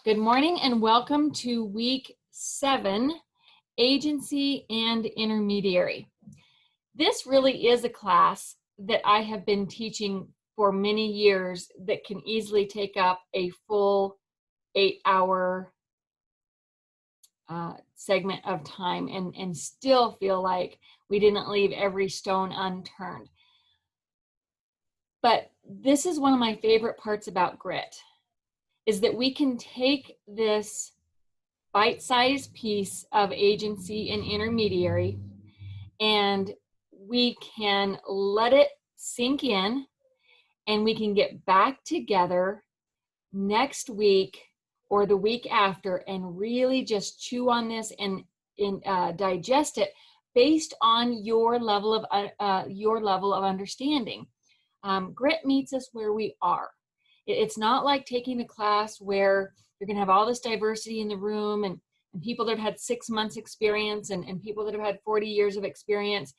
Good morning and welcome to week 7, Agency and Intermediary. This really is a class that I have been teaching for many years that can easily take up a full 8-hour segment of time and still feel like we didn't leave every stone unturned. But this is one of my favorite parts about grit, is that we can take this bite-sized piece of agency and intermediary and we can let it sink in, and we can get back together next week or the week after and really just chew on this and digest it based on your level of understanding. Grit meets us where we are. It's not like taking a class where you're going to have all this diversity in the room and people that have had 6 months experience and people that have had 40 years of experience,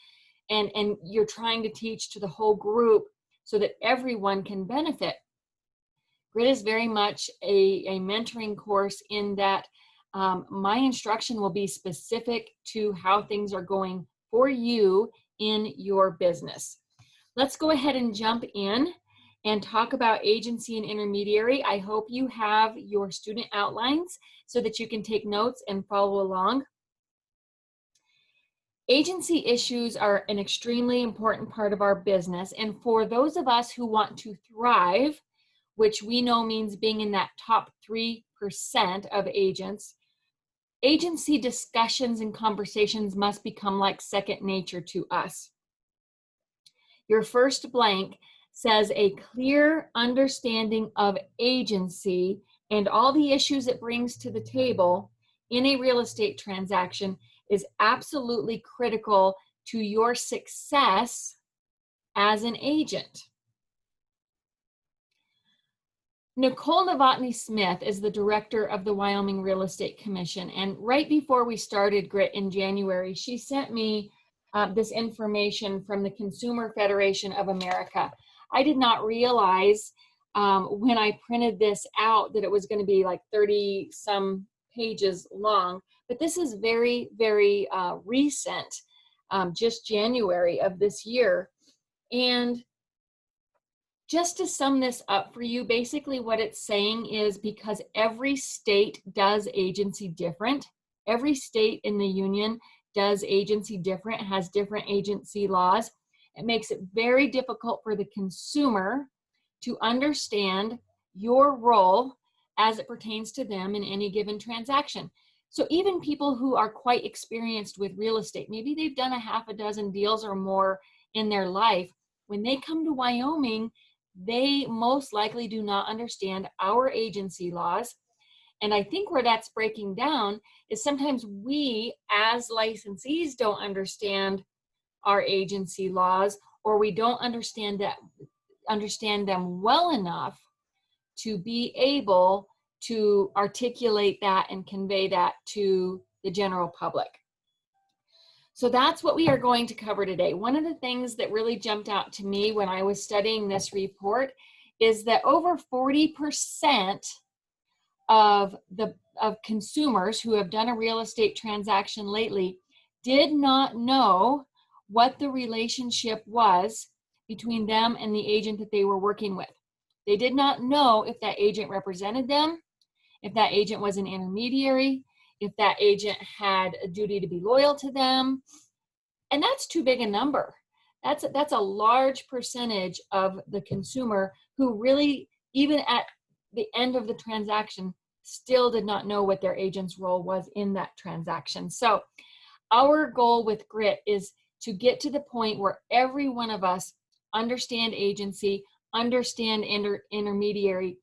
and you're trying to teach to the whole group so that everyone can benefit. Grit is very much a mentoring course in that my instruction will be specific to how things are going for you in your business. Let's go ahead and jump in and talk about agency and intermediary. I hope you have your student outlines so that you can take notes and follow along. Agency issues are an extremely important part of our business, and for those of us who want to thrive, which we know means being in that top 3% of agents, agency discussions and conversations must become like second nature to us. Your first blank says a clear understanding of agency and all the issues it brings to the table in a real estate transaction is absolutely critical to your success as an agent. Nicole Novotny Smith is the director of the Wyoming Real Estate Commission, and right before we started Grit in January, she sent me this information from the Consumer Federation of America. I did not realize when I printed this out that it was going to be like 30 some pages long, but this is very, very recent, just January of this year. And just to sum this up for you, basically what it's saying is because every state does agency different, every state in the union does agency different, has different agency laws. It makes it very difficult for the consumer to understand your role as it pertains to them in any given transaction. So even people who are quite experienced with real estate, maybe they've done a half a dozen deals or more in their life, when they come to Wyoming, they most likely do not understand our agency laws. And I think where that's breaking down is sometimes we as licensees don't understand our agency laws, or we don't understand them well enough to be able to articulate that and convey that to the general public. So that's what we are going to cover today. One of the things that really jumped out to me when I was studying this report is that over 40% of consumers who have done a real estate transaction lately did not know what the relationship was between them and the agent that they were working with. They did not know if that agent represented them, if that agent was an intermediary, if that agent had a duty to be loyal to them. And that's too big a number. That's a large percentage of the consumer who really, even at the end of the transaction, still did not know what their agent's role was in that transaction. So our goal with Grit is to get to the point where every one of us understand agency, understand intermediary,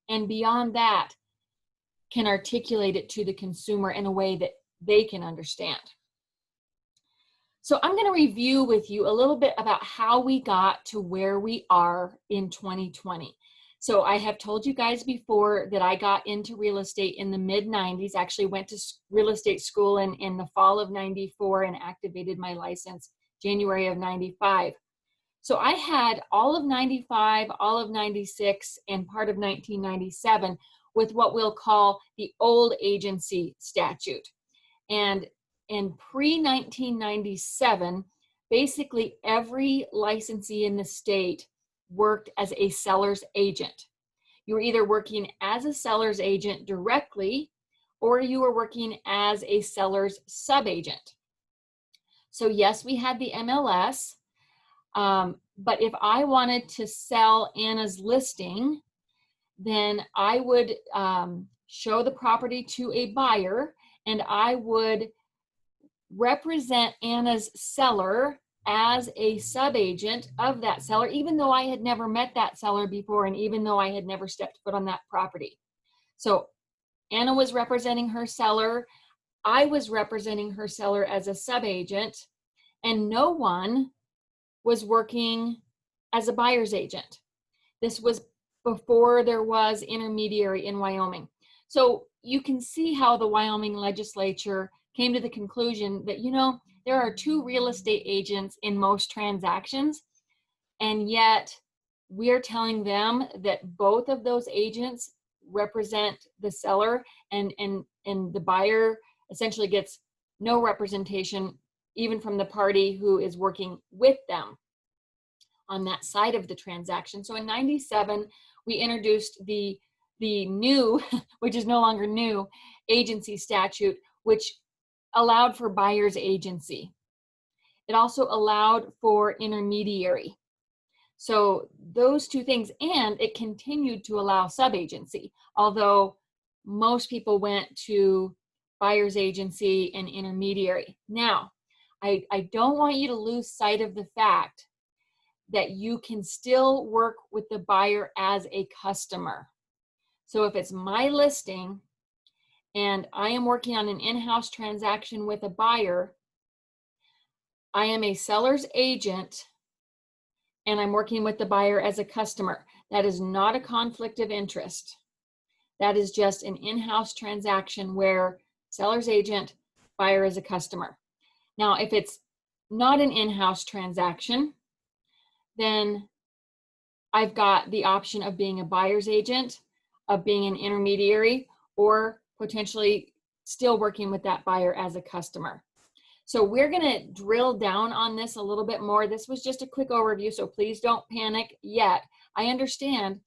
and beyond that, can articulate it to the consumer in a way that they can understand. So I'm going to review with you a little bit about how we got to where we are in 2020. So I have told you guys before that I got into real estate in the mid-90s, actually went to real estate school in the fall of 94 and activated my license January of 95. So I had all of 95, all of 96, and part of 1997 with what we'll call the old agency statute. And in pre-1997, basically every licensee in the state worked as a seller's agent. You were either working as a seller's agent directly, or you were working as a seller's subagent. So yes, we had the MLS, but if I wanted to sell Anna's listing, then I would show the property to a buyer, and I would represent Anna's seller as a subagent of that seller, even though I had never met that seller before, and even though I had never stepped foot on that property. So Anna was representing her seller, I was representing her seller as a subagent, and no one was working as a buyer's agent. This was before there was intermediary in Wyoming. So you can see how the Wyoming legislature came to the conclusion that, you know, there are two real estate agents in most transactions, and yet we're telling them that both of those agents represent the seller, and the buyer essentially gets no representation even from the party who is working with them on that side of the transaction. So in 97, we introduced the new, which is no longer new, agency statute, which allowed for buyer's agency. It also allowed for intermediary. So those two things, and it continued to allow subagency, although most people went to buyer's agency and intermediary. Now, I don't want you to lose sight of the fact that you can still work with the buyer as a customer. So if it's my listing and I am working on an in-house transaction with a buyer, I am a seller's agent and I'm working with the buyer as a customer. That is not a conflict of interest. That is just an in-house transaction where seller's agent, buyer is a customer. Now, if it's not an in-house transaction, then I've got the option of being a buyer's agent, of being an intermediary, or potentially still working with that buyer as a customer. So we're going to drill down on this a little bit more. This was just a quick overview, so please don't panic yet. I understand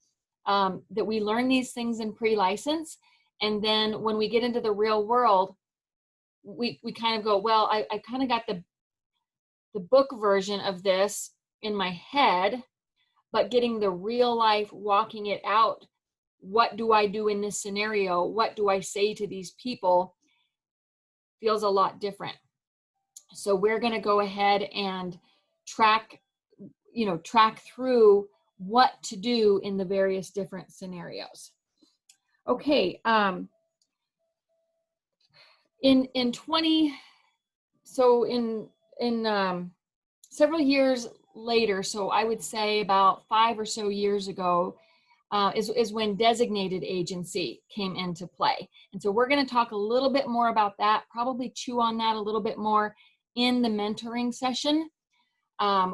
that we learn these things in pre-license, and then when we get into the real world, we kind of go, well, I kind of got the book version of this in my head, but getting the real life, walking it out, what do I do in this scenario? What do I say to these people? Feels a lot different. So we're going to go ahead and track through what to do in the various different scenarios. Okay, several years later, so I would say about 5 or so years ago, is when designated agency came into play. And so we're going to talk a little bit more about that, probably chew on that a little bit more in the mentoring session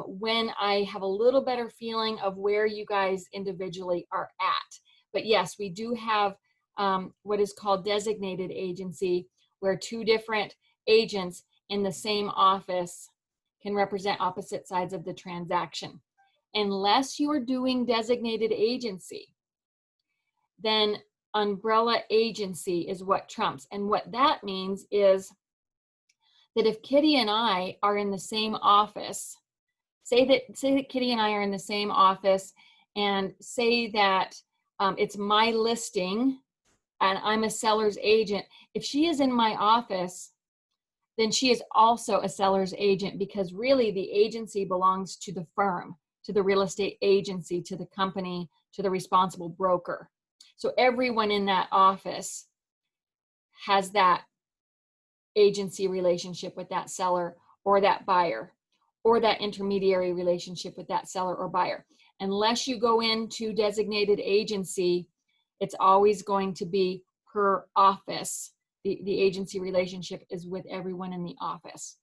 when I have a little better feeling of where you guys individually are at. But yes, we do have what is called designated agency, where two different agents in the same office can represent opposite sides of the transaction. Unless you are doing designated agency, then umbrella agency is what trumps. And what that means is that if Kitty and I are in the same office, say that Kitty and I are in the same office, and say that it's my listing and I'm a seller's agent, if she is in my office, then she is also a seller's agent, because really the agency belongs to the firm, to the real estate agency, to the company, to the responsible broker. So everyone in that office has that agency relationship with that seller or that buyer, or that intermediary relationship with that seller or buyer. Unless you go into designated agency, it's always going to be per office. The agency relationship is with everyone in the office.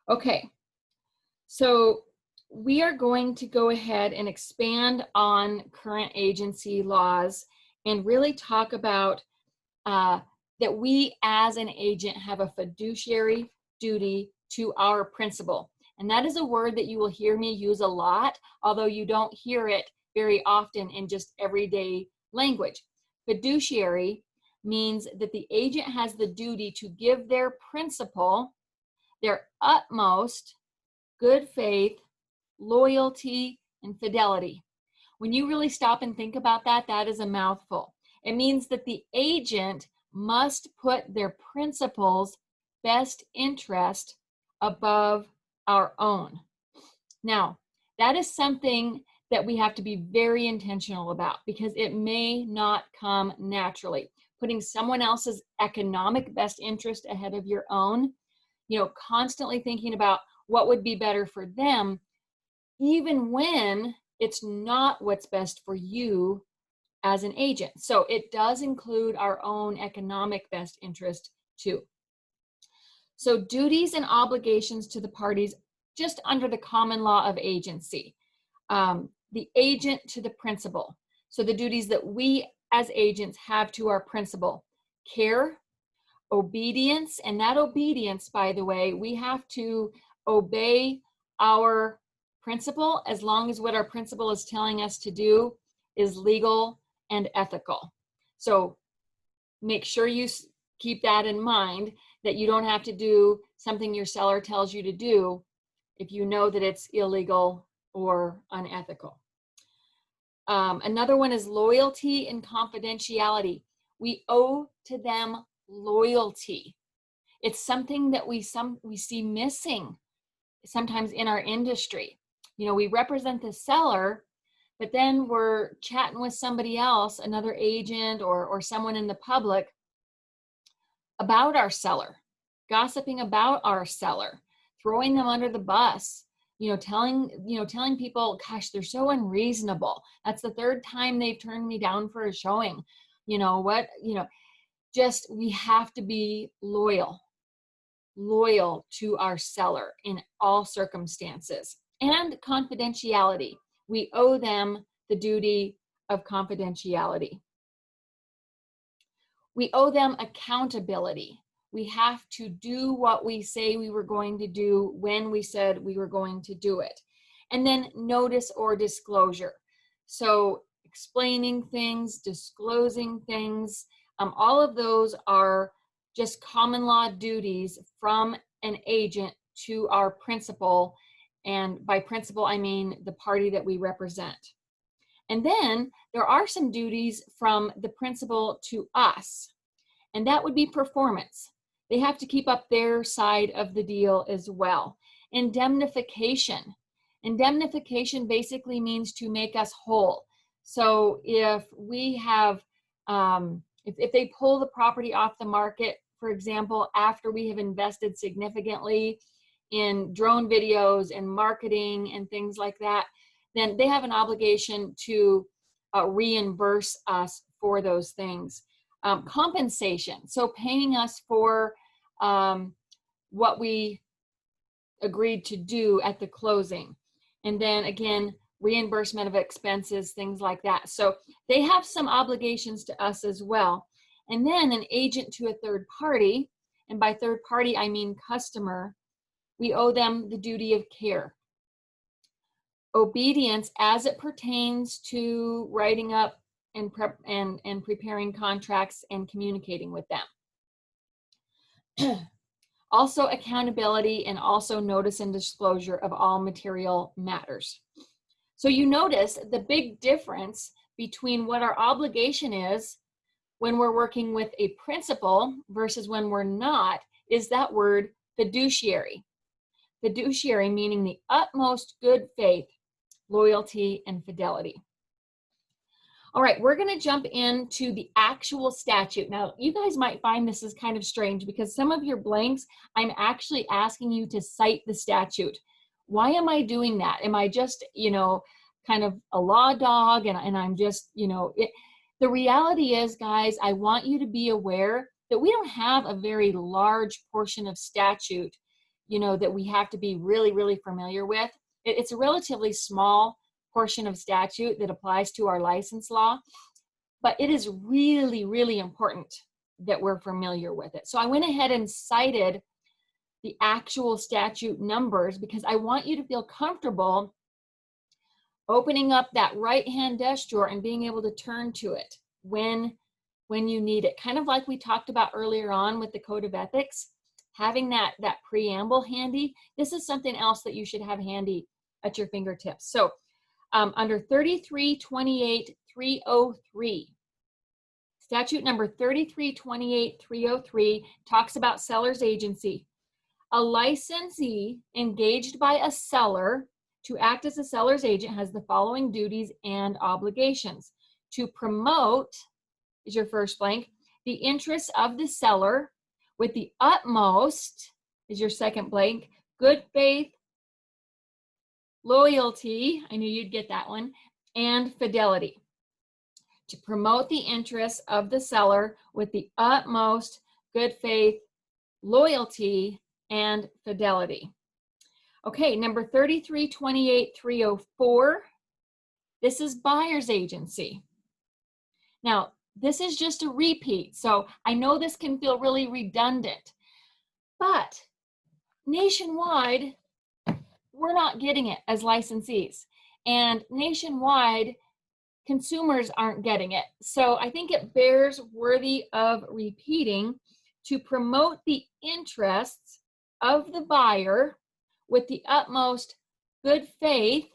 Okay, so we are going to go ahead and expand on current agency laws and really talk about that we as an agent have a fiduciary duty to our principal. And that is a word that you will hear me use a lot, although you don't hear it very often in just everyday language. Fiduciary means that the agent has the duty to give their principal their utmost good faith, loyalty, and fidelity. When you really stop and think about that, that is a mouthful. It means that the agent must put their principal's best interest above our own. Now, that is something that we have to be very intentional about because it may not come naturally. Putting someone else's economic best interest ahead of your own, constantly thinking about what would be better for them, even when it's not what's best for you as an agent. So it does include our own economic best interest too. So duties and obligations to the parties just under the common law of agency. The agent to the principal. So the duties that we as agents have to our principal: care, obedience, and that obedience, by the way, we have to obey our principal as long as what our principal is telling us to do is legal and ethical. So make sure you keep that in mind, that you don't have to do something your seller tells you to do if you know that it's illegal or unethical. Another one is loyalty and confidentiality. We owe to them loyalty. It's something that we see missing sometimes in our industry. We represent the seller, but then we're chatting with somebody else, another agent or someone in the public, about our seller, gossiping about our seller, throwing them under the bus, telling people, gosh, they're so unreasonable. That's the third time they've turned me down for a showing. Just we have to be loyal to our seller in all circumstances. And confidentiality. We owe them the duty of confidentiality. We owe them accountability. We have to do what we say we were going to do when we said we were going to do it. And then notice or disclosure. So explaining things, disclosing things, all of those are just common law duties from an agent to our principal. And by principal, I mean the party that we represent. And then there are some duties from the principal to us, and that would be performance. They have to keep up their side of the deal as well. Indemnification. Indemnification basically means to make us whole. So if we have, if they pull the property off the market, for example, after we have invested significantly in drone videos and marketing and things like that, then they have an obligation to reimburse us for those things. Compensation, so paying us for what we agreed to do at the closing. And then again, reimbursement of expenses, things like that. So they have some obligations to us as well. And then an agent to a third party, and by third party, I mean customer, we owe them the duty of care. Obedience as it pertains to writing up and preparing contracts and communicating with them. Also accountability, and also notice and disclosure of all material matters. So you notice the big difference between what our obligation is when we're working with a principal versus when we're not is that word fiduciary. Fiduciary meaning the utmost good faith, loyalty, and fidelity. All right, we're going to jump into the actual statute. Now, you guys might find this is kind of strange because some of your blanks, I'm actually asking you to cite the statute. Why am I doing that? Am I just, kind of a law dog and I'm just, the reality is, guys, I want you to be aware that we don't have a very large portion of statute, that we have to be really, really familiar with. It's a relatively small portion of statute that applies to our license law, but it is really, really important that we're familiar with it. So I went ahead and cited the actual statute numbers because I want you to feel comfortable opening up that right-hand desk drawer and being able to turn to it when you need it. Kind of like we talked about earlier on with the Code of Ethics, having that preamble handy. This is something else that you should have handy at your fingertips. So under 3328.303, statute number 3328.303 talks about seller's agency. A licensee engaged by a seller to act as a seller's agent has the following duties and obligations: to promote, is your first blank, the interests of the seller with the utmost, is your second blank, good faith, loyalty, I knew you'd get that one, and fidelity. To promote the interests of the seller with the utmost good faith, loyalty, and fidelity. Okay, number 3328.304, this is buyer's agency. Now, this is just a repeat, so I know this can feel really redundant, but nationwide, we're not getting it as licensees, and nationwide, consumers aren't getting it. So I think it bears worthy of repeating: to promote the interests of the buyer with the utmost good faith,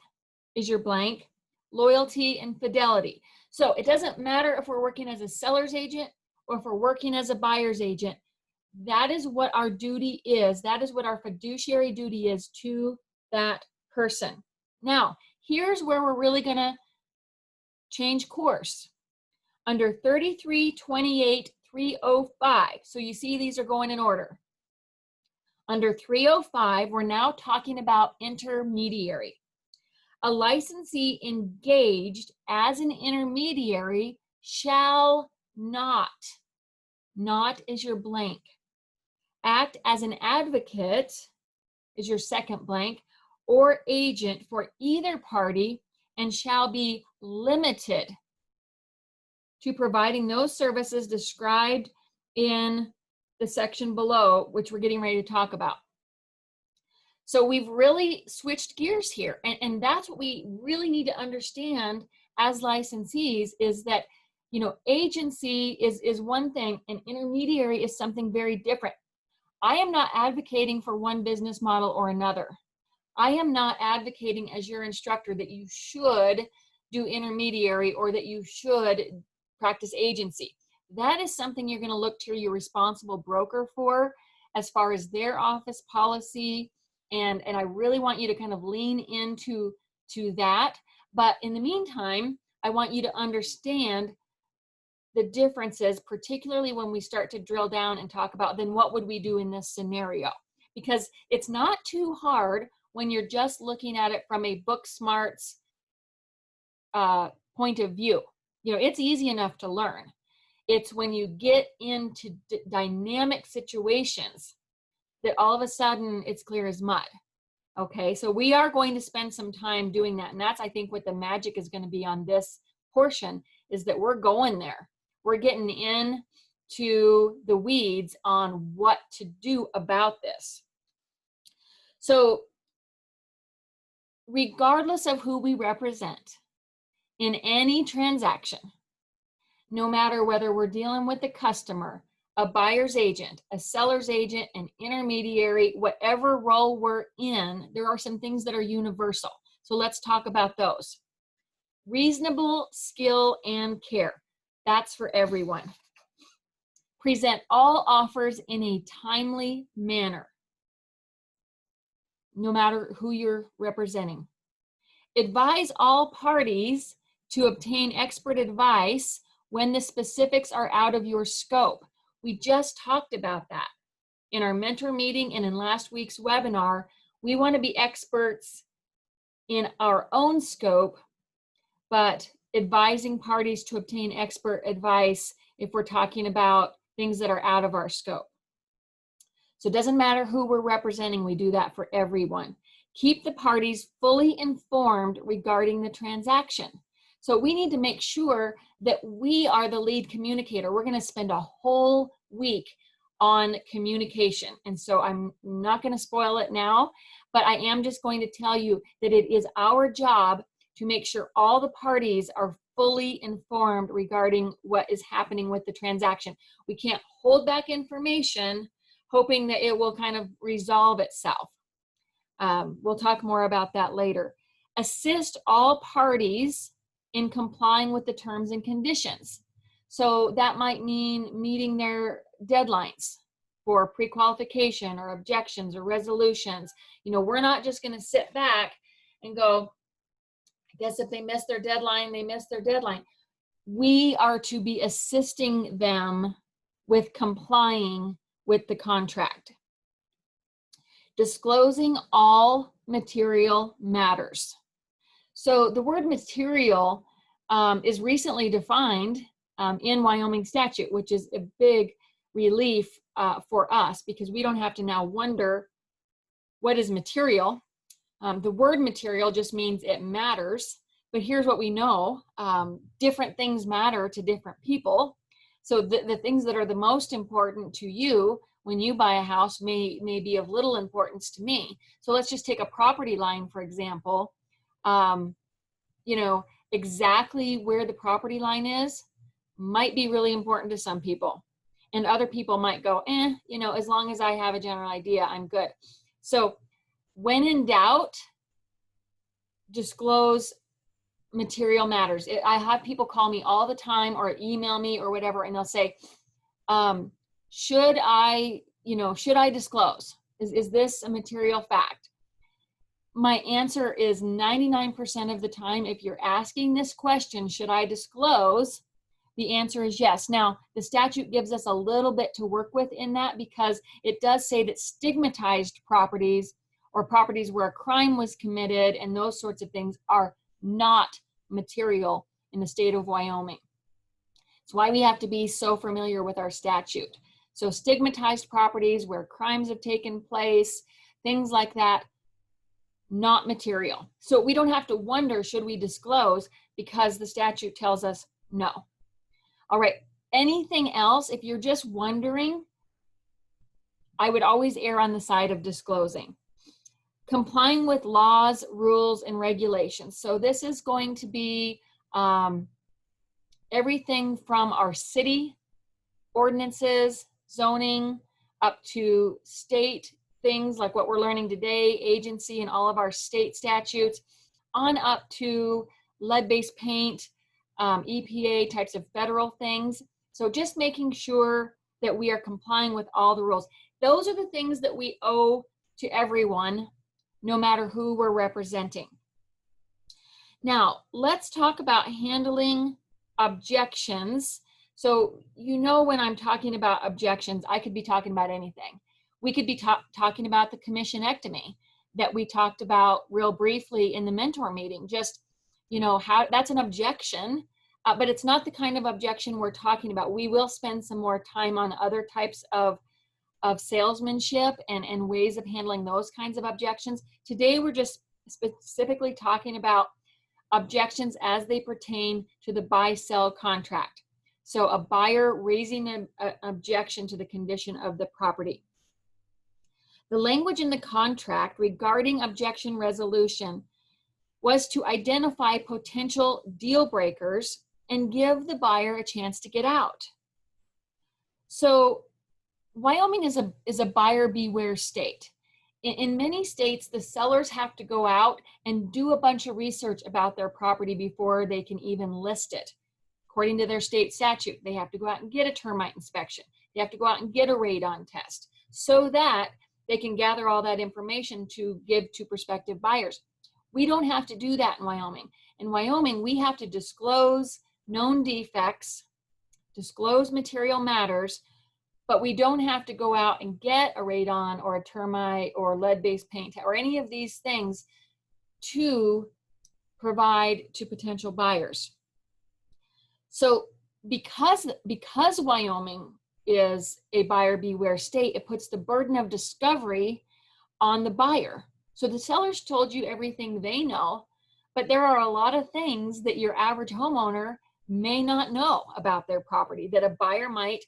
is your blank, loyalty, and fidelity. So it doesn't matter if we're working as a seller's agent or if we're working as a buyer's agent. That is what our duty is. That is what our fiduciary duty is to that person. Now, here's where we're really going to change course. Under 3328.305, so you see these are going in order. Under 305, we're now talking about intermediary. A licensee engaged as an intermediary shall not is your blank, act as an advocate, is your second blank, or agent for either party, and shall be limited to providing those services described in the section below, which we're getting ready to talk about. So we've really switched gears here, and that's what we really need to understand as licensees, is that, you know, agency is one thing and intermediary is something very different. I am not advocating for one business model or another. I am not advocating as your instructor that you should do intermediary or that you should practice agency. That is something you're going to look to your responsible broker for as far as their office policy, and I really want you to kind of lean into that. But in the meantime, I want you to understand the differences, particularly when we start to drill down and talk about then what would we do in this scenario, because it's not too hard when you're just looking at it from a book smarts point of view. You know, it's easy enough to learn. It's when you get into dynamic situations that all of a sudden it's clear as mud. Okay, so we are going to spend some time doing that. And that's, I think, what the magic is going to be on this portion, is that we're going there. We're getting into the weeds on what to do about this. So regardless of who we represent in any transaction, no matter whether we're dealing with the customer, a buyer's agent, a seller's agent, an intermediary, whatever role we're in, there are some things that are universal. So let's talk about those. Reasonable skill and care. That's for everyone. Present all offers in a timely manner, no matter who you're representing. Advise all parties to obtain expert advice when the specifics are out of your scope. We just talked about that in our mentor meeting and in last week's webinar. We want to be experts in our own scope, but advising parties to obtain expert advice if we're talking about things that are out of our scope. So it doesn't matter who we're representing, we do that for everyone. Keep the parties fully informed regarding the transaction. So we need to make sure that we are the lead communicator. We're going to spend a whole week on communication. And so I'm not going to spoil it now, but I am just going to tell you that it is our job to make sure all the parties are fully informed regarding what is happening with the transaction. We can't hold back information hoping that it will kind of resolve itself. We'll talk more about that later. Assist all parties in complying with the terms and conditions. So that might mean meeting their deadlines for pre-qualification or objections or resolutions. You know, we're not just going to sit back and go, I guess if they miss their deadline, they miss their deadline. We are to be assisting them with complying with the contract. Disclosing all material matters. So the word material is recently defined in Wyoming statute, which is a big relief for us because we don't have to now wonder what is material. The word material just means it matters, but here's what we know. Different things matter to different people. So the things that are the most important to you when you buy a house may be of little importance to me. So let's just take a property line, for example. You know, exactly where the property line is might be really important to some people. And other people might go, you know, as long as I have a general idea, I'm good. So when in doubt, disclose material matters. I have people call me all the time or email me or whatever, and they'll say, should I disclose? Is this a material fact? My answer is 99% of the time, if you're asking this question, should I disclose? The answer is yes. Now, the statute gives us a little bit to work with in that because it does say that stigmatized properties or properties where a crime was committed and those sorts of things are not material in the state of Wyoming. It's why we have to be so familiar with our statute. So stigmatized properties where crimes have taken place, things like that, not material. So we don't have to wonder, should we disclose, because the statute tells us no. All right, anything else, if you're just wondering, I would always err on the side of disclosing. Complying with laws, rules, and regulations. So this is going to be everything from our city ordinances, zoning, up to state things like what we're learning today, agency and all of our state statutes, on up to lead-based paint, EPA types of federal things. So just making sure that we are complying with all the rules. Those are the things that we owe to everyone, no matter who we're representing. Now, let's talk about handling objections. So, you know, when I'm talking about objections, I could be talking about anything. We could be talking about the commissionectomy that we talked about real briefly in the mentor meeting. Just, you know, how that's an objection, but it's not the kind of objection we're talking about. We will spend some more time on other types of salesmanship and ways of handling those kinds of objections. Today, we're just specifically talking about objections as they pertain to the buy-sell contract. So a buyer raising an objection to the condition of the property. The language in the contract regarding objection resolution was to identify potential deal breakers and give the buyer a chance to get out. So Wyoming is a buyer beware state. In many states, the sellers have to go out and do a bunch of research about their property before they can even list it. According to their state statute, they have to go out and get a termite inspection. They have to go out and get a radon test so that they can gather all that information to give to prospective buyers. We don't have to do that in Wyoming. In Wyoming, we have to disclose known defects, disclose material matters, but we don't have to go out and get a radon or a termite or lead-based paint or any of these things to provide to potential buyers. So because Wyoming is a buyer beware state, it puts the burden of discovery on the buyer. So the sellers told you everything they know, but there are a lot of things that your average homeowner may not know about their property that a buyer might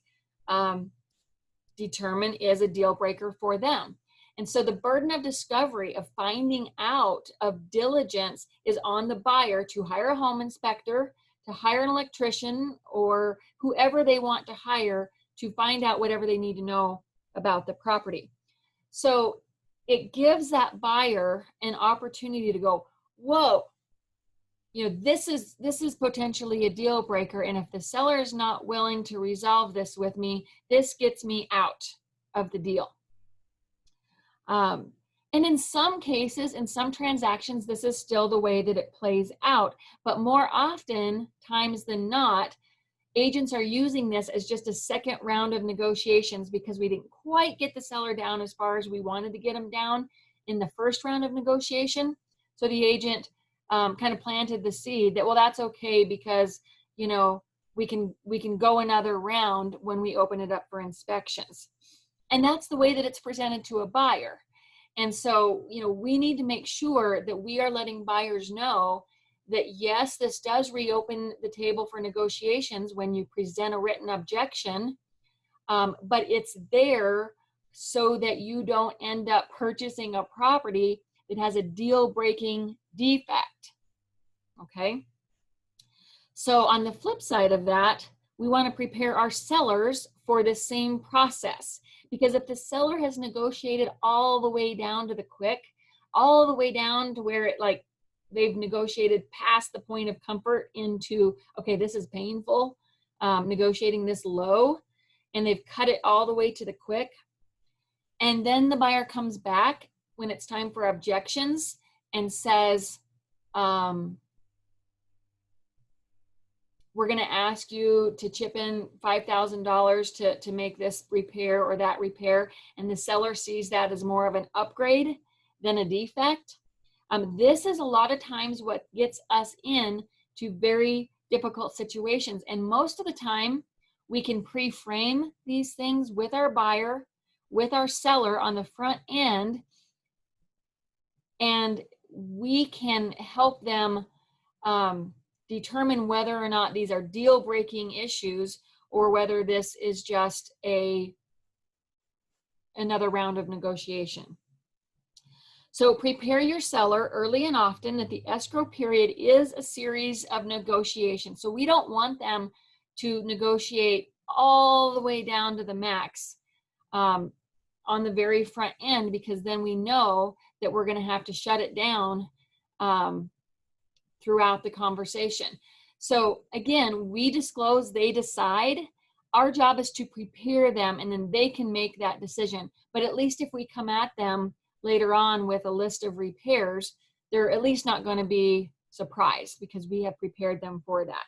determine is a deal breaker for them. And so the burden of discovery, of finding out, of diligence is on the buyer to hire a home inspector, to hire an electrician, or whoever they want to hire to find out whatever they need to know about the property. So it gives that buyer an opportunity to go, whoa, you know, this is potentially a deal breaker, and if the seller is not willing to resolve this with me, this gets me out of the deal. And in some cases, in some transactions, this is still the way that it plays out, but more often times than not, agents are using this as just a second round of negotiations because we didn't quite get the seller down as far as we wanted to get them down in the first round of negotiation. So the agent kind of planted the seed that, well, that's okay because, you know, we can go another round when we open it up for inspections. And that's the way that it's presented to a buyer. And so, you know, we need to make sure that we are letting buyers know that yes, this does reopen the table for negotiations when you present a written objection, but it's there so that you don't end up purchasing a property that has a deal-breaking defect, okay? So on the flip side of that, we want to prepare our sellers for the same process, because if the seller has negotiated all the way down to the quick, all the way down to where it like they've negotiated past the point of comfort into, okay, this is painful, negotiating this low, and they've cut it all the way to the quick, and then the buyer comes back when it's time for objections and says, we're going to ask you to chip in $5,000 to make this repair or that repair, and the seller sees that as more of an upgrade than a defect. This is a lot of times what gets us in to very difficult situations, and most of the time we can pre-frame these things with our buyer, with our seller on the front end, and we can help them determine whether or not these are deal-breaking issues or whether this is just another round of negotiation. So prepare your seller early and often that the escrow period is a series of negotiations. So we don't want them to negotiate all the way down to the max on the very front end, because then we know that we're going to have to shut it down throughout the conversation. So again, we disclose, they decide. Our job is to prepare them, and then they can make that decision. But at least if we come at them later on with a list of repairs, they're at least not going to be surprised because we have prepared them for that.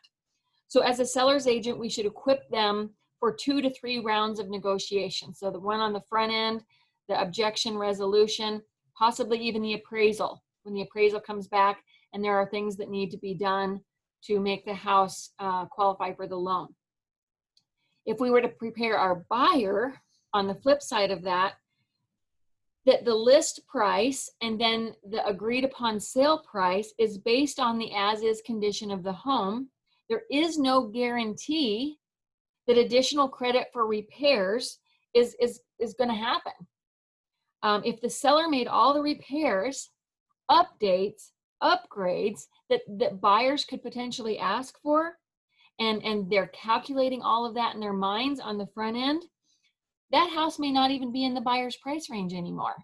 So as a seller's agent, we should equip them for 2 to 3 rounds of negotiation. So the one on the front end, the objection resolution, possibly even the appraisal. When the appraisal comes back and there are things that need to be done to make the house qualify for the loan. If we were to prepare our buyer on the flip side of that, that the list price and then the agreed upon sale price is based on the as-is condition of the home. There is no guarantee that additional credit for repairs is going to happen. If the seller made all the repairs, updates, upgrades that buyers could potentially ask for, and they're calculating all of that in their minds on the front end, that house may not even be in the buyer's price range anymore.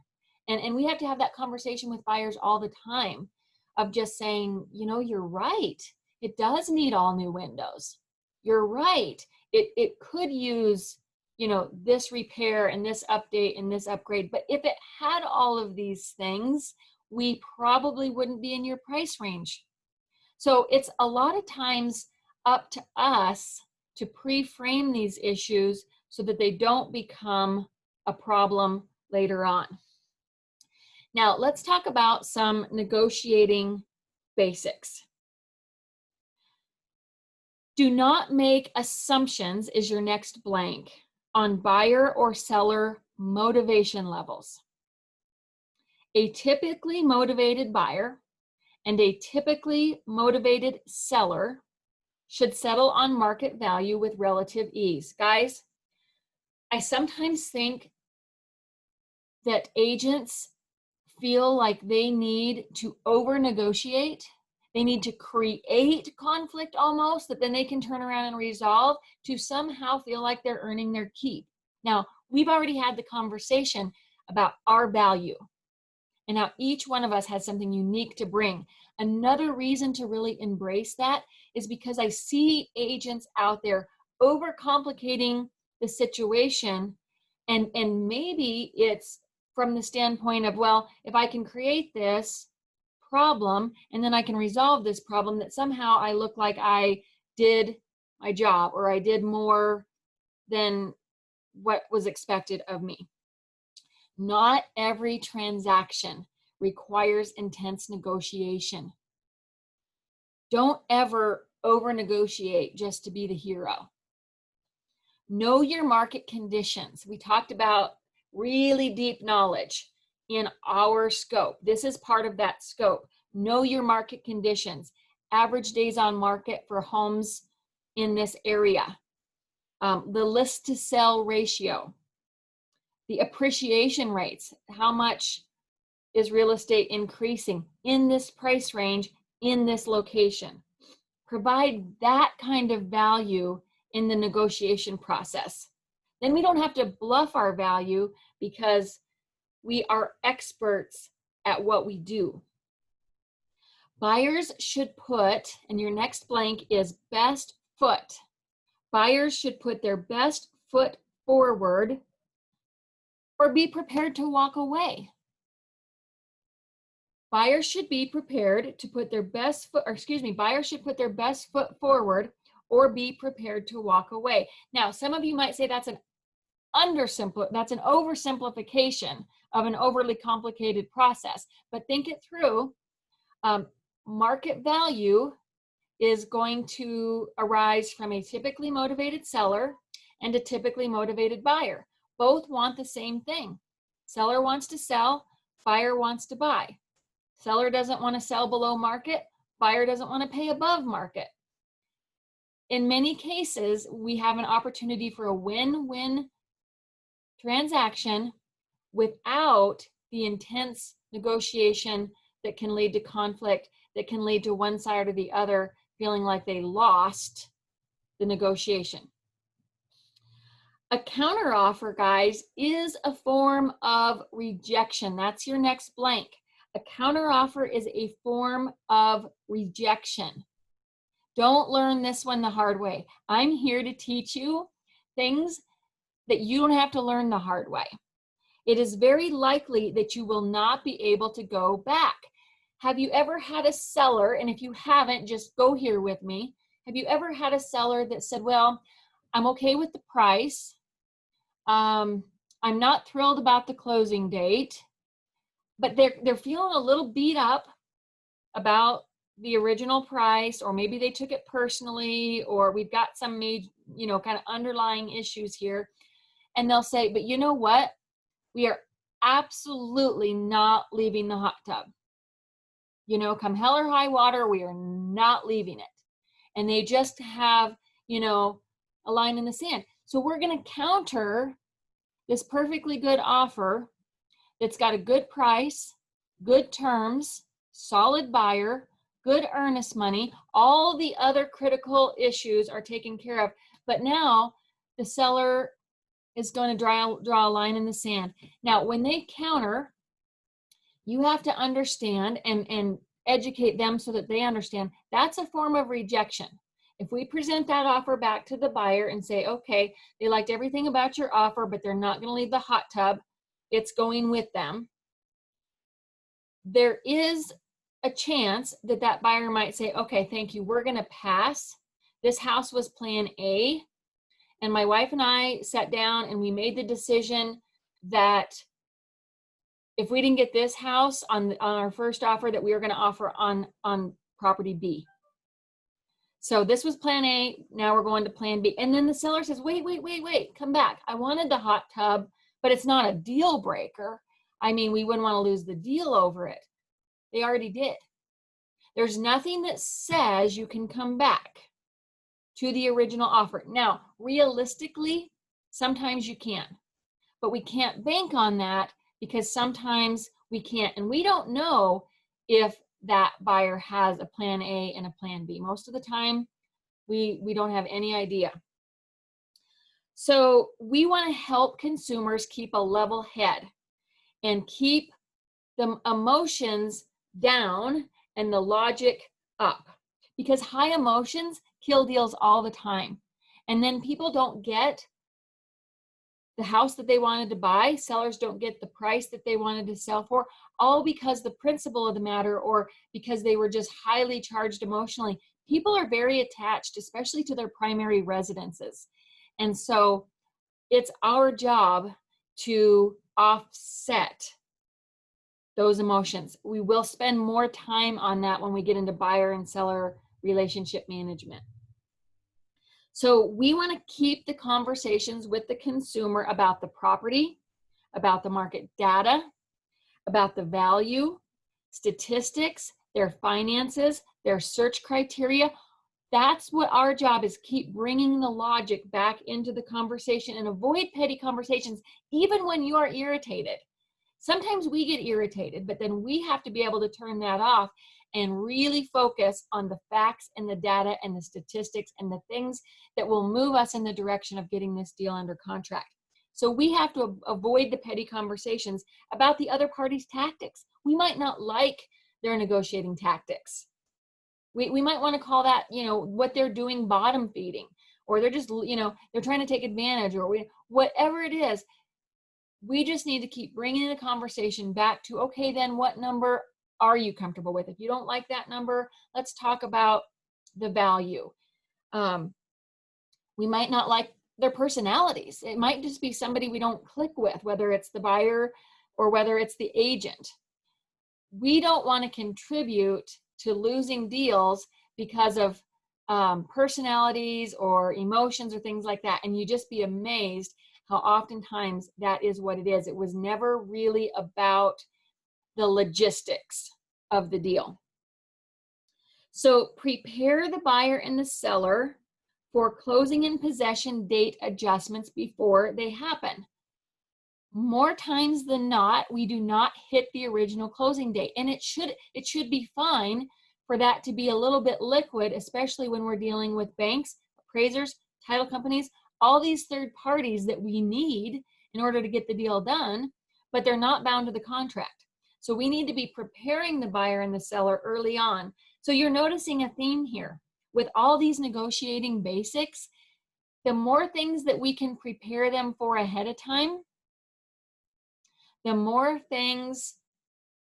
And we have to have that conversation with buyers all the time of just saying, you know, you're right. It does need all new windows. You're right. It could use, you know, this repair and this update and this upgrade. But if it had all of these things, we probably wouldn't be in your price range. So it's a lot of times up to us to pre-frame these issues so that they don't become a problem later on. Now, let's talk about some negotiating basics. Do not make assumptions is your next blank on buyer or seller motivation levels. A typically motivated buyer and a typically motivated seller should settle on market value with relative ease. Guys, I sometimes think that agents feel like they need to over negotiate. They need to create conflict almost that then they can turn around and resolve to somehow feel like they're earning their keep. Now, we've already had the conversation about our value. And now each one of us has something unique to bring. Another reason to really embrace that is because I see agents out there overcomplicating the situation. And maybe it's from the standpoint of, well, if I can create this problem and then I can resolve this problem, that somehow I look like I did my job or I did more than what was expected of me. Not every transaction requires intense negotiation. Don't ever over negotiate just to be the hero. Know your market conditions. We talked about really deep knowledge in our scope. This is part of that scope. Know your market conditions. Average days on market for homes in this area. The list to sell ratio. The appreciation rates. How much is real estate increasing in this price range, in this location? Provide that kind of value in the negotiation process. Then we don't have to bluff our value because we are experts at what we do. Buyers should put, and your next blank is best foot. Buyers should put their best foot forward or be prepared to walk away. Buyers should be prepared to put their best foot, buyers should put their best foot forward or be prepared to walk away. Now, some of you might say that's an oversimplification of an overly complicated process, but think it through. Market value is going to arise from a typically motivated seller and a typically motivated buyer. Both want the same thing. Seller wants to sell, buyer wants to buy. Seller doesn't want to sell below market, buyer doesn't want to pay above market. In many cases, we have an opportunity for a win-win transaction without the intense negotiation that can lead to conflict, that can lead to one side or the other feeling like they lost the negotiation. A counteroffer, guys, is a form of rejection. That's your next blank. A counteroffer is a form of rejection. Don't learn this one the hard way. I'm here to teach you things that you don't have to learn the hard way. It is very likely that you will not be able to go back. Have you ever had a seller, and if you haven't, just go here with me. Have you ever had a seller that said, well, I'm okay with the price. I'm not thrilled about the closing date, but they're feeling a little beat up about the original price, or maybe they took it personally, or we've got some major, kind of underlying issues here. And they'll say, but you know what? We are absolutely not leaving the hot tub. Come hell or high water, we are not leaving it. And they just have, a line in the sand. So we're going to counter this perfectly good offer that's got a good price, good terms, solid buyer, good earnest money. All the other critical issues are taken care of. But now the seller is going to draw a line in the sand. Now, when they counter, you have to understand and educate them so that they understand that's a form of rejection. If we present that offer back to the buyer and say, okay, they liked everything about your offer, but they're not going to leave the hot tub, it's going with them, there is a chance that that buyer might say, okay, thank you, we're going to pass. This house was plan A, and my wife and I sat down and we made the decision that if we didn't get this house on our first offer, that we were going to offer on property B. So this was plan A, now we're going to plan B. And then the seller says, wait, come back. I wanted the hot tub, but it's not a deal breaker. I mean, we wouldn't want to lose the deal over it. They already did. There's nothing that says you can come back to the original offer. Now, realistically, sometimes you can, but we can't bank on that because sometimes we can't. And we don't know if that buyer has a plan A and a plan B. Most of the time, we don't have any idea. So we want to help consumers keep a level head and keep the emotions down and the logic up, because high emotions kill deals all the time. And then people don't get the house that they wanted to buy. Sellers don't get the price that they wanted to sell for, all because the principle of the matter, or because they were just highly charged emotionally. People are very attached, especially to their primary residences. And so it's our job to offset those emotions. We will spend more time on that when we get into buyer and seller relationship management. So we want to keep the conversations with the consumer about the property, about the market data, about the value, statistics, their finances, their search criteria. That's what our job is, keep bringing the logic back into the conversation and avoid petty conversations, even when you are irritated. Sometimes we get irritated, but then we have to be able to turn that off and really focus on the facts and the data and the statistics and the things that will move us in the direction of getting this deal under contract. So we have to avoid the petty conversations about the other party's tactics. We might not like their negotiating tactics. We might want to call that, what they're doing, bottom feeding, or they're just, they're trying to take advantage, or whatever it is. We just need to keep bringing the conversation back to, okay, then what number are you comfortable with? If you don't like that number, let's talk about the value. We might not like their personalities. It might just be somebody we don't click with, whether it's the buyer or whether it's the agent. We don't want to contribute to losing deals because of personalities or emotions or things like that. And you just be amazed how oftentimes that is what it is. It was never really about the logistics of the deal. So prepare the buyer and the seller for closing and possession date adjustments before they happen. More times than not, we do not hit the original closing date, and it should be fine for that to be a little bit liquid, especially when we're dealing with banks, appraisers, title companies, all these third parties that we need in order to get the deal done, but they're not bound to the contract. So we need to be preparing the buyer and the seller early on. So you're noticing a theme here. With all these negotiating basics, the more things that we can prepare them for ahead of time, the more things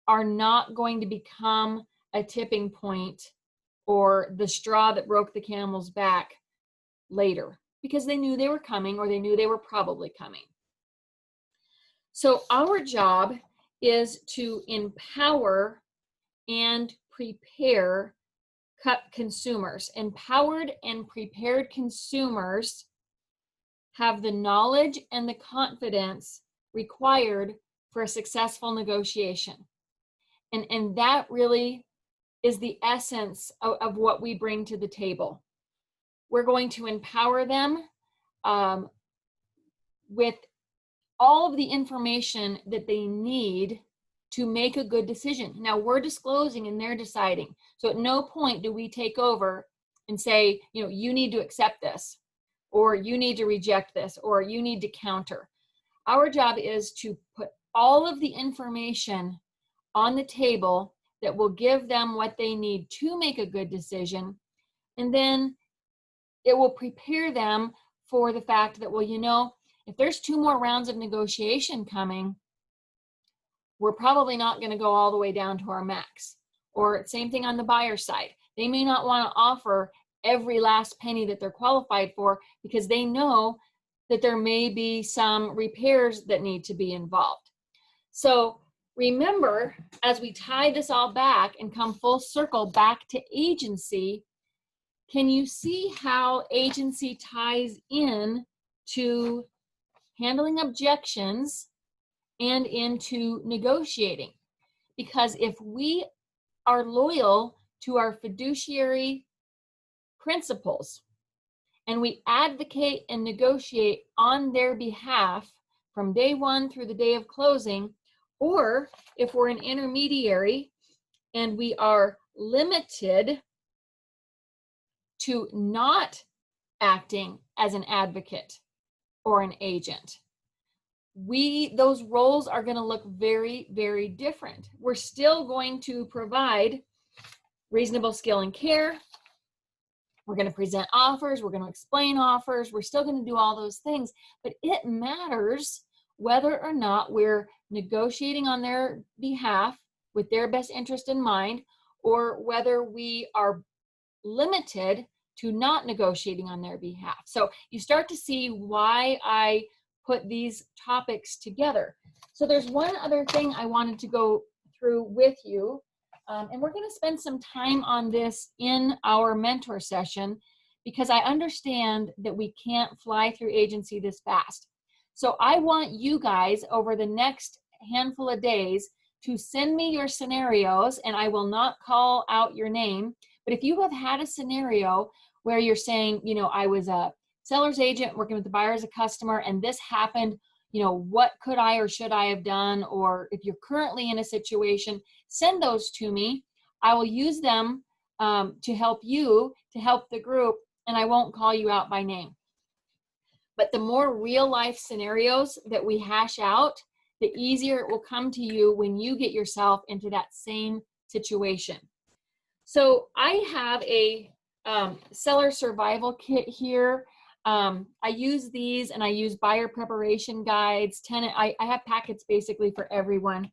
are not going to become a tipping point or the straw that broke the camel's back later, because they knew they were coming, or they knew they were probably coming. So our job is to empower and prepare consumers. Empowered and prepared consumers have the knowledge and the confidence required for a successful negotiation. And that really is the essence of what we bring to the table. We're going to empower them with all of the information that they need to make a good decision. Now, we're disclosing and they're deciding. So at no point do we take over and say, you need to accept this, or you need to reject this, or you need to counter. Our job is to put all of the information on the table that will give them what they need to make a good decision. And then it will prepare them for the fact that, if there's 2 more rounds of negotiation coming, we're probably not going to go all the way down to our max. Or same thing on the buyer side. They may not want to offer every last penny that they're qualified for, because they know that there may be some repairs that need to be involved. So remember, as we tie this all back and come full circle back to agency, can you see how agency ties in to handling objections and into negotiating. Because if we are loyal to our fiduciary principles and we advocate and negotiate on their behalf from day one through the day of closing, or if we're an intermediary and we are limited to not acting as an advocate or an agent, those roles are going to look very, very different. We're still going to provide reasonable skill and care. We're going to present offers. We're going to explain offers. We're still going to do all those things, but it matters whether or not we're negotiating on their behalf with their best interest in mind, or whether we are limited to not negotiating on their behalf. So you start to see why I put these topics together. So there's one other thing I wanted to go through with you, and we're going to spend some time on this in our mentor session, because I understand that we can't fly through agency this fast. So I want you guys over the next handful of days to send me your scenarios, and I will not call out your name, but if you have had a scenario where you're saying, you know, I was a seller's agent working with the buyer as a customer and this happened, you know, what could I or should I have done? Or if you're currently in a situation, send those to me. I will use them to help you, to help the group, and I won't call you out by name. But the more real life scenarios that we hash out, the easier it will come to you when you get yourself into that same situation. So I have a seller survival kit here. I use these, and I use buyer preparation guides, I have packets basically for everyone.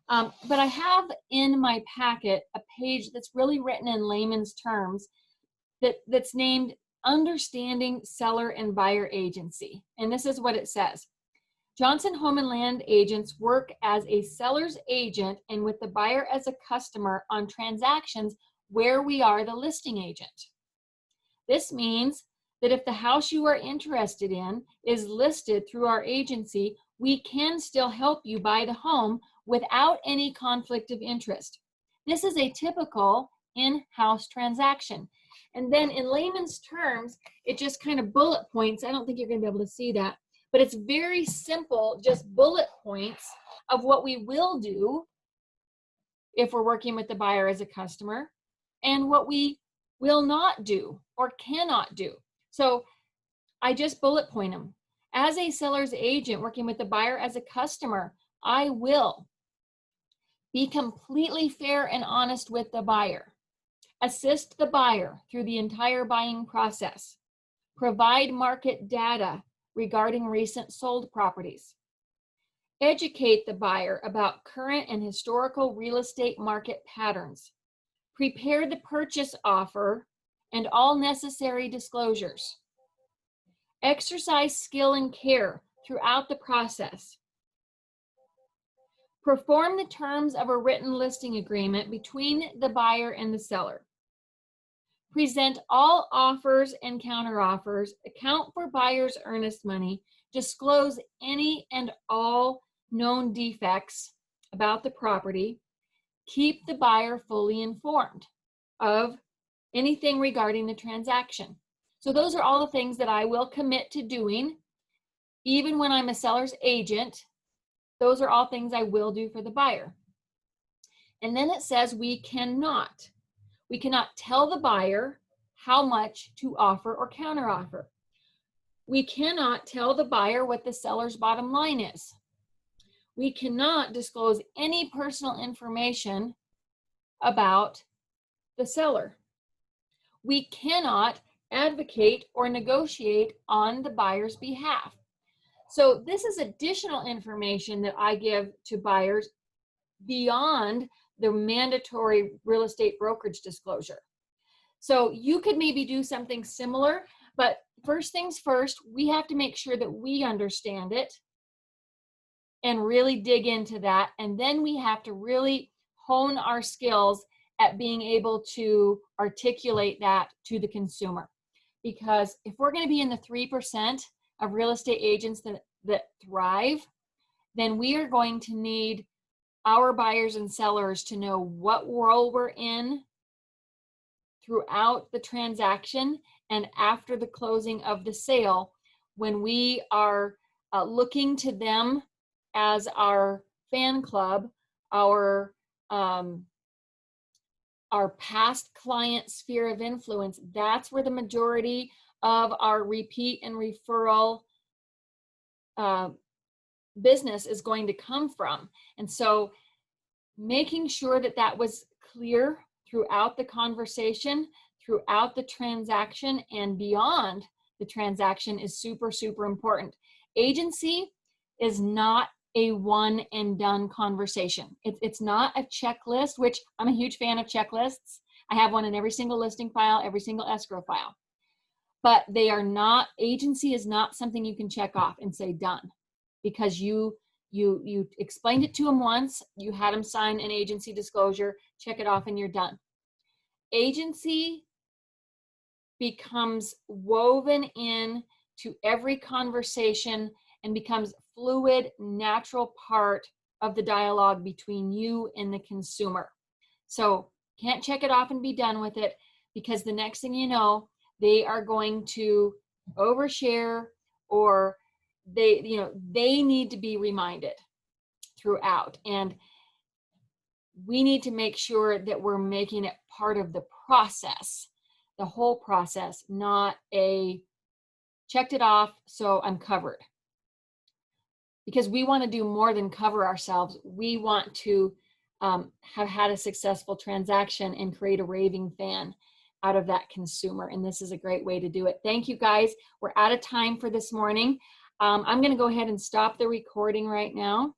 But I have in my packet a page that's really written in layman's terms that's named Understanding Seller and Buyer Agency. And this is what it says. Johnson Home and Land agents work as a seller's agent and with the buyer as a customer on transactions where we are the listing agent. This means that if the house you are interested in is listed through our agency, we can still help you buy the home without any conflict of interest. This is a typical in-house transaction. And then in layman's terms, it just kind of bullet points. I don't think you're going to be able to see that, but it's very simple, just bullet points of what we will do if we're working with the buyer as a customer and what we will not do or cannot do. So I just bullet point them. As a seller's agent working with the buyer as a customer, I will be completely fair and honest with the buyer, assist the buyer through the entire buying process, provide market data regarding recent sold properties, educate the buyer about current and historical real estate market patterns, prepare the purchase offer and all necessary disclosures, exercise skill and care throughout the process, perform the terms of a written listing agreement between the buyer and the seller, present all offers and counteroffers, account for buyer's earnest money, disclose any and all known defects about the property, keep the buyer fully informed of anything regarding the transaction. So those are all the things that I will commit to doing. Even when I'm a seller's agent, those are all things I will do for the buyer. And then it says we cannot tell the buyer how much to offer or counteroffer. We cannot tell the buyer what the seller's bottom line is. We cannot disclose any personal information about the seller. We cannot advocate or negotiate on the buyer's behalf. So this is additional information that I give to buyers beyond the mandatory real estate brokerage disclosure. So you could maybe do something similar, but first things first, we have to make sure that we understand it and really dig into that. And then we have to really hone our skills at being able to articulate that to the consumer. Because if we're going to be in the 3% of real estate agents that thrive, then we are going to need our buyers and sellers to know what role we're in throughout the transaction and after the closing of the sale, when we are looking to them as our fan club, our past client sphere of influence. That's where the majority of our repeat and referral business is going to come from. And so making sure that that was clear throughout the conversation, throughout the transaction, and beyond the transaction is super, super important. Agency is not a one and done conversation. It's not a checklist, which I'm a huge fan of checklists. I have one in every single listing file, every single escrow file. But they are not, agency is not something you can check off and say done, because you explained it to them once, you had them sign an agency disclosure, check it off, and you're done. Agency becomes woven in to every conversation and becomes fluid, natural part of the dialogue between you and the consumer. So can't check it off and be done with it, because the next thing you know, they are going to overshare, or they need to be reminded throughout. And we need to make sure that we're making it part of the process, the whole process, not a checked it off, so I'm covered. Because we want to do more than cover ourselves. We want to have had a successful transaction and create a raving fan out of that consumer. And this is a great way to do it. Thank you, guys. We're out of time for this morning. I'm going to go ahead and stop the recording right now.